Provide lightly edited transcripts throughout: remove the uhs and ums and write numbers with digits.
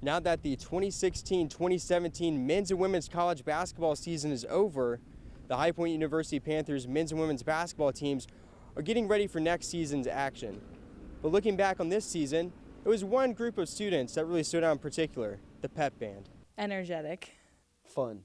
Now that the 2016-2017 men's and women's college basketball season is over, the High Point University Panthers men's and women's basketball teams are getting ready for next season's action. But looking back on this season, it was one group of students that really stood out in particular, the pep band. Energetic. Fun,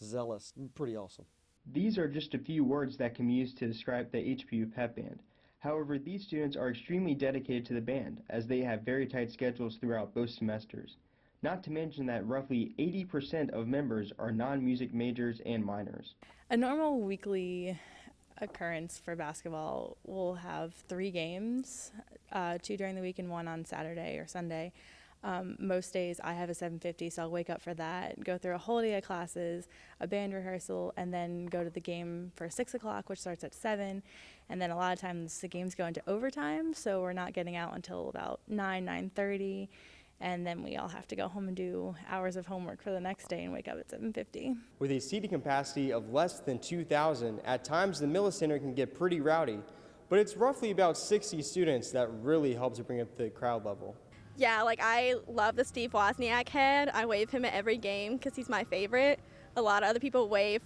zealous, pretty awesome. These are just a few words that can be used to describe the HPU pep band. However, these students are extremely dedicated to the band, as they have very tight schedules throughout both semesters. Not to mention that roughly 80% of members are non-music majors and minors. A normal weekly occurrence for basketball will have 3 games, 2 during the week and 1 on Saturday or Sunday. Most days I have a 7:50, so I'll wake up for that, go through a whole day of classes, a band rehearsal, and then go to the game for 6 o'clock, which starts at 7. And then a lot of times the games go into overtime, so we're not getting out until about 9:30. And then we all have to go home and do hours of homework for the next day and wake up at 7:50. With a seating capacity of less than 2,000, at times the Miller Center can get pretty rowdy, but it's roughly about 60 students that really help to bring up the crowd level. Yeah, like I love the Steve Wozniak head. I wave him at every game because he's my favorite. A lot of other people wave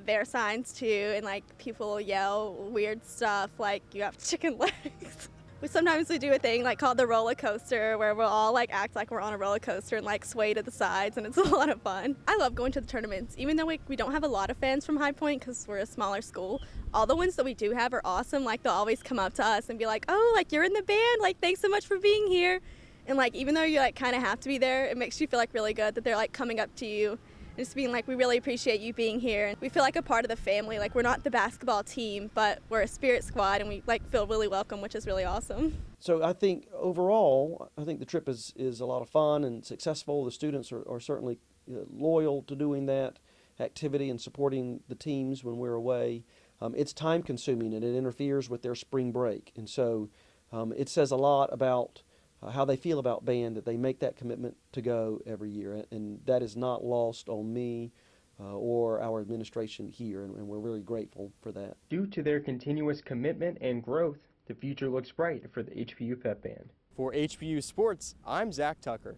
their signs too, and like people yell weird stuff like you have chicken legs. Sometimes we do a thing like called the roller coaster where we'll all like act like we're on a roller coaster and like sway to the sides, and it's a lot of fun. I love going to the tournaments, even though we don't have a lot of fans from High Point because we're a smaller school. All the ones that we do have are awesome. Like they'll always come up to us and be like, oh, like you're in the band, like thanks so much for being here. And like even though you like kind of have to be there, it makes you feel like really good that they're like coming up to you and just being like, we really appreciate you being here. And we feel like a part of the family. Like we're not the basketball team, but we're a spirit squad, and we like feel really welcome, which is really awesome. So I think overall, I think the trip is a lot of fun and successful. The students are certainly loyal to doing that activity and supporting the teams when we're away. It's time consuming and it interferes with their spring break. And so it says a lot about how they feel about band, that they make that commitment to go every year, and that is not lost on me or our administration here, and we're really grateful for that. Due to their continuous commitment and growth, the future looks bright for the HPU pep band. For HPU Sports, I'm Zach Tucker.